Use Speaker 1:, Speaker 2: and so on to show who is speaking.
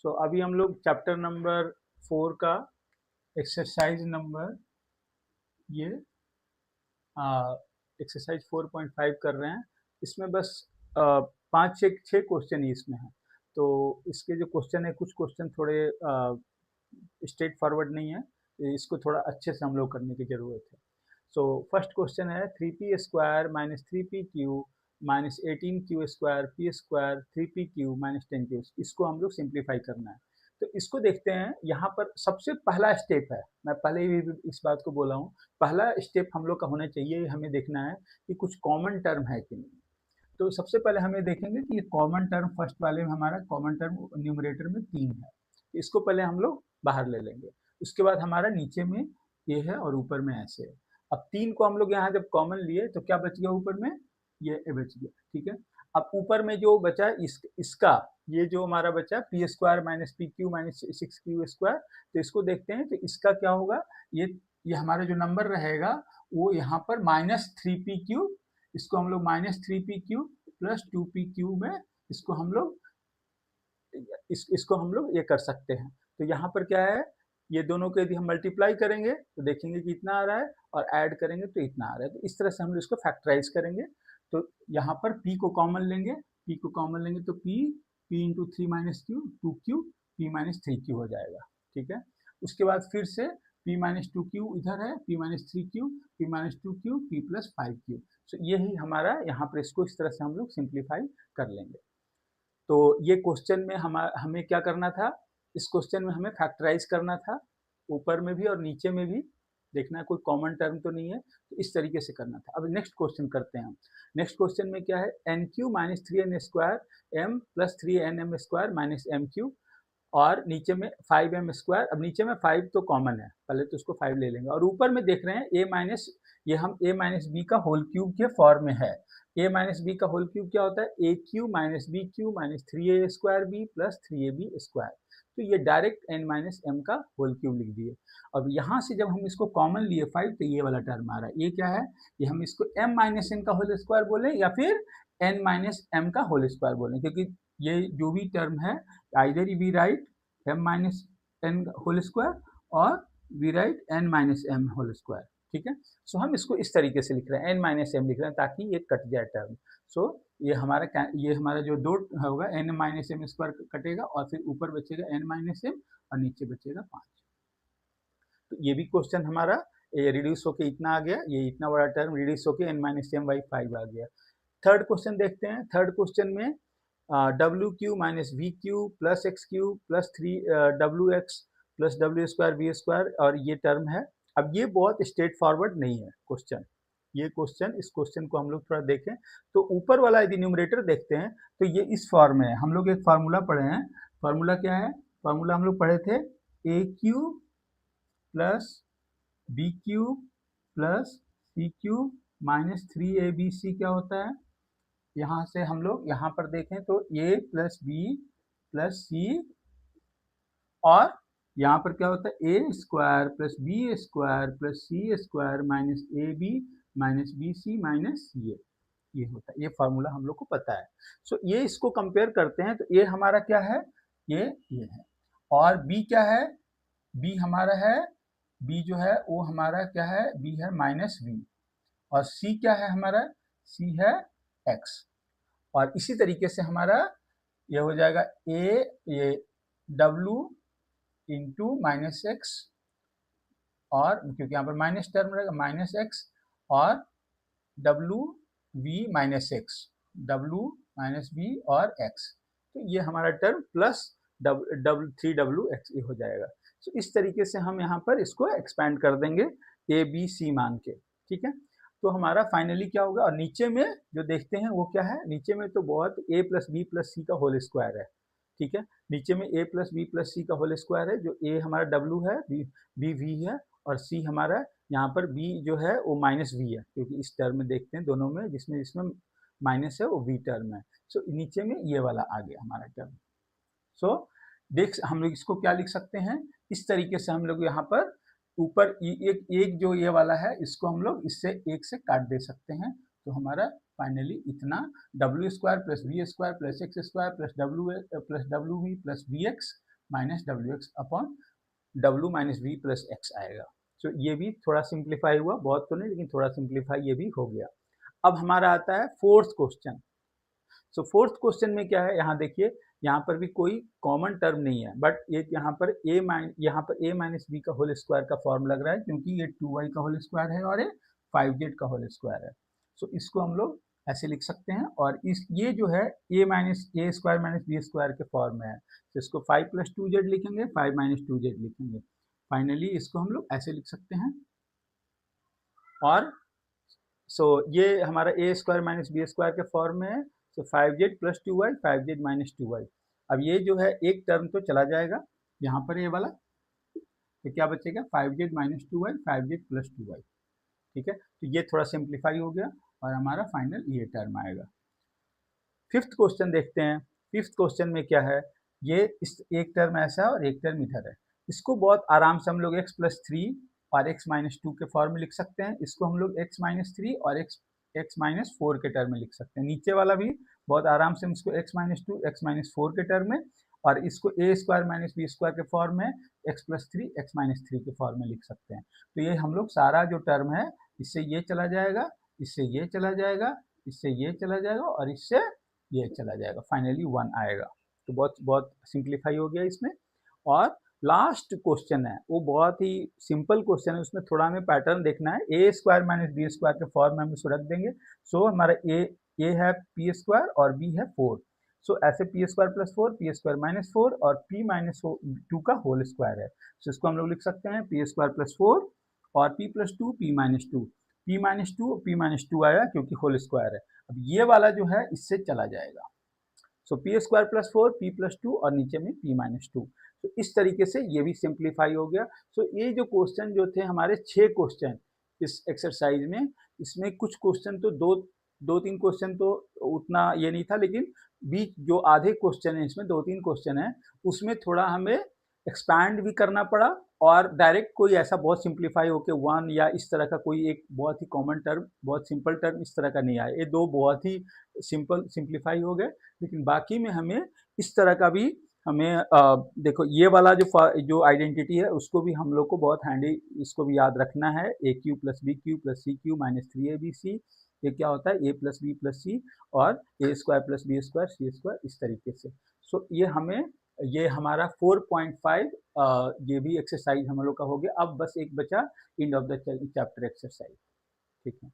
Speaker 1: अभी हम लोग चैप्टर नंबर 4 का एक्सरसाइज नंबर ये एक्सरसाइज 4.5 कर रहे हैं। इसमें बस 5-6 क्वेश्चन ही इसमें है। तो इसके जो क्वेश्चन है, कुछ क्वेश्चन थोड़े स्ट्रेट फॉरवर्ड नहीं है, तो इसको थोड़ा अच्छे से हम लोग करने की ज़रूरत है। फर्स्ट क्वेश्चन है 3p square minus 3pq minus 18q square P square 3pq minus 10q, इसको हम लोग सिंप्लीफाई करना है। तो इसको देखते हैं। यहाँ पर सबसे पहला स्टेप है, मैं पहले भी इस बात को बोला हूँ, पहला स्टेप हम लोग का होना चाहिए, हमें देखना है कि कुछ कॉमन टर्म है कि नहीं। तो सबसे पहले हमें देखेंगे कि ये कॉमन टर्म फर्स्ट वाले में हमारा कॉमन टर्म न्यूमरेटर में 3 है, इसको पहले हम लोग बाहर ले लेंगे। उसके बाद हमारा नीचे में ये है और ऊपर में ऐसे है। अब 3 को हम लोग यहाँ जब कॉमन लिए तो क्या बच गया ऊपर में, ये बच गया। ठीक है, अब ऊपर में जो बचा इसका ये जो हमारा बचा P square minus P Q minus 6q square, तो इसको देखते हैं। तो इसका क्या होगा, ये हमारा जो नंबर रहेगा वो यहाँ पर -3pq, इसको हम लोग -3pq प्लस 2pq में इसको हम लोग इसको हम लोग ये कर सकते हैं। तो यहाँ पर क्या है, ये दोनों को यदि हम मल्टीप्लाई करेंगे तो देखेंगे कि इतना आ रहा है, और ऐड करेंगे तो इतना आ रहा है। तो इस तरह से हम लोग इसको फैक्टराइज करेंगे। तो यहाँ पर p को कॉमन लेंगे, p को कॉमन लेंगे तो p into 3 minus Q 2q p minus 3q हो जाएगा। ठीक है, उसके बाद फिर से p माइनस 2q इधर है, p minus 3q p minus 2q p plus 5q। तो यही हमारा यहाँ पर, इसको इस तरह से हम लोग सिंप्लीफाई कर लेंगे। तो ये क्वेश्चन में हमें क्या करना था, इस क्वेश्चन में हमें फैक्टराइज करना था, ऊपर में भी और नीचे में भी देखना है कोई कॉमन टर्म तो नहीं है। तो इस तरीके से करना था। अब नेक्स्ट क्वेश्चन करते हैं हम। नेक्स्ट क्वेश्चन में क्या है, n q minus 3n square m plus 3nm square minus m q, और नीचे में 5m स्क्वायर। अब नीचे में 5 तो कॉमन है, पहले तो उसको 5 ले लेंगे। और ऊपर में देख रहे हैं a माइनस, ये हम a माइनस बी का होल क्यूब के फॉर्म में है। a माइनस बी का होल क्यूब क्या होता है, a cube minus b cube minus 3a square b plus 3ab square. तो ये डायरेक्ट n माइनस एम का होल क्यूब लिख दिए। अब यहाँ से जब हम इसको कॉमन लिए 5, तो ये वाला टर्म आ रहा है। ये क्या है, ये हम इसको m माइनस एन का होल स्क्वायर बोले या फिर n माइनस एम का होल स्क्वायर बोले, क्योंकि ये जो भी टर्म है either we write m minus N whole square और we write n minus M whole square. ठीक है, सो हम इसको इस तरीके से लिख रहे हैं, n माइनस एम लिख रहे हैं ताकि ये कट जाए टर्म। सो ये हमारा जो दो होगा n माइनस एम स्क्वायर कटेगा, और फिर ऊपर बचेगा n माइनस एम और नीचे बचेगा 5। तो ये भी क्वेश्चन हमारा ये रिड्यूस होके इतना आ गया, ये इतना बड़ा टर्म रिड्यूस होके n माइनस एम बाई 5 आ गया। थर्ड क्वेश्चन देखते हैं। थर्ड क्वेश्चन में डब्ल्यू cube minus v cube plus x cube plus 3wx plus डब्ल्यू स्क्वायर वी स्क्वायर, और ये टर्म है। अब ये बहुत स्ट्रेट फॉरवर्ड नहीं है क्वेश्चन, ये क्वेश्चन, इस क्वेश्चन को हम लोग थोड़ा देखें। तो ऊपर वाला यदि न्यूमरेटर देखते हैं तो ये इस फॉर्म में है। हम लोग एक फार्मूला पढ़े हैं, फार्मूला क्या है, फार्मूला हम लोग पढ़े थे A cube plus B cube plus C cube minus 3abc क्या होता है। यहाँ से हम लोग यहाँ पर देखें तो a plus B plus C, और यहाँ पर क्या होता है A square plus B square plus C square minus A B minus B C minus C A, ये होता है। ये फार्मूला हम लोग को पता है। सो ये इसको कंपेयर करते हैं तो ए हमारा क्या है, ये है, और बी क्या है, बी हमारा है, बी जो है वो हमारा क्या है, बी है माइनस बी, और सी क्या है हमारा, सी है एक्स। और इसी तरीके से हमारा ये हो जाएगा ये डब्लू इंटू माइनस एक्स, और क्योंकि यहाँ पर माइनस टर्म रहेगा माइनस एक्स, और डब्लू वी माइनस एक्स, डब्लू माइनस बी और एक्स। तो ये हमारा टर्म प्लस 3wx हो जाएगा। तो इस तरीके से हम यहाँ पर इसको एक्सपैंड कर देंगे ए बी सी मान के। ठीक है, तो हमारा फाइनली क्या होगा, और नीचे में जो देखते हैं वो क्या है, नीचे में तो बहुत a प्लस बी प्लस सी का होल स्क्वायर है। ठीक है, नीचे में a प्लस बी प्लस सी का होल स्क्वायर है, जो a हमारा w है, b v है, और c हमारा यहाँ पर b जो है वो माइनस v है, क्योंकि इस टर्म में देखते हैं दोनों में, जिसमें माइनस है वो v टर्म है। सो नीचे में ये वाला आ गया हमारा टर्म। सो हम लोग इसको क्या लिख सकते हैं, इस तरीके से हम लोग यहाँ पर ऊपर एक जो ये वाला है इसको हम लोग इससे एक से काट दे सकते हैं। तो हमारा फाइनली इतना W square plus we square plus x square plus W we plus we x minus W x upon W minus we plus x आएगा। तो ये भी थोड़ा सिंप्लीफाई हुआ, बहुत तो नहीं लेकिन थोड़ा सिंप्लीफाई ये भी हो गया। अब हमारा आता है फोर्थ क्वेश्चन। सो फोर्थ क्वेश्चन में क्या है, यहाँ देखिए, यहाँ पर भी कोई कॉमन टर्म नहीं है, बट ये यहाँ पर ए माइनस बी का होल स्क्वायर का फॉर्म लग रहा है, क्योंकि ये 2y का होल स्क्वायर है और ये 5z का होल स्क्वायर है। सो इसको हम लोग ऐसे लिख सकते हैं, और इस ये जो है A square minus B square के फॉर्म में है, तो इसको 5 प्लस 2z लिखेंगे, 5 माइनस 2z लिखेंगे। फाइनली इसको हम लोग ऐसे लिख सकते हैं। और ये हमारा ए स्क्वायर माइनस बी स्क्वायर के फॉर्म में है। सो 5z plus 2y, 5z minus 2y। अब ये जो है एक टर्म तो चला जाएगा यहाँ पर, ये वाला, तो क्या बचेगा, 5z minus 2y, 5z plus 2y। ठीक है, तो ये थोड़ा सिंप्लीफाई हो गया और हमारा फाइनल ये टर्म आएगा। फिफ्थ क्वेश्चन देखते हैं। फिफ्थ क्वेश्चन में क्या है, ये इस एक टर्म ऐसा है और एक टर्म इधर है। इसको बहुत आराम से हम लोग x प्लस 3 और x माइनस 2 के फॉर्म में लिख सकते हैं। इसको हम लोग x माइनस 3 और x माइनस 4 के टर्म में लिख सकते हैं। नीचे वाला भी बहुत आराम से हम इसको x माइनस 2, x माइनस 4 के टर्म में, और इसको ए स्क्वायर माइनस बी स्क्वायर के फॉर्म में x प्लस 3, x माइनस 3 के फॉर्म में लिख सकते हैं। तो ये हम लोग सारा जो टर्म है, इससे ये चला जाएगा, इससे ये चला जाएगा, इससे ये चला जाएगा और इससे ये चला जाएगा, फाइनली 1 आएगा। तो बहुत बहुत सिंप्लीफाई हो गया इसमें। और लास्ट क्वेश्चन है, वो बहुत ही सिंपल क्वेश्चन है, उसमें थोड़ा हमें पैटर्न देखना है। A square minus B square के फॉर्म में हम इसको रख देंगे। सो हमारा ए है पी स्क्वायर और बी है 4। सो ऐसे P square plus 4, P square minus 4 और पी माइनस 2 का होल स्क्वायर है। सो इसको हम लोग लिख सकते हैं पी स्क्वायर प्लस 4 और P plus 2, P minus 2। P minus 2 आया क्योंकि होल स्क्वायर है। अब ये वाला जो है इससे चला जाएगा। So P square plus 4, P plus 2 और नीचे में पी माइनस 2। तो इस तरीके से ये भी सिंप्लीफाई हो गया। सो ये जो क्वेश्चन जो थे हमारे 6 क्वेश्चन इस एक्सरसाइज में, इसमें कुछ क्वेश्चन तो दो तीन क्वेश्चन तो उतना ये नहीं था, लेकिन बीच जो आधे क्वेश्चन है इसमें 2-3 क्वेश्चन है, उसमें थोड़ा हमें एक्सपैंड भी करना पड़ा, और डायरेक्ट कोई ऐसा बहुत सिंप्लीफाई होके 1 या इस तरह का कोई एक बहुत ही कॉमन टर्म, बहुत सिंपल टर्म इस तरह का नहीं आया। ये दो बहुत ही सिंपल सिंप्लीफाई हो गए, लेकिन बाकी में हमें इस तरह का भी हमें देखो ये वाला जो आइडेंटिटी है उसको भी हम लोग को बहुत हैंडी, इसको भी याद रखना है। A cube plus B cube plus C cube minus 3abc, ये क्या होता है, A plus B plus C और A square plus B square C square, इस तरीके से। सो ये हमारा 4.5 ये भी एक्सरसाइज हम लोग का हो गया। अब बस एक बचा end of the chapter exercise. ठीक है।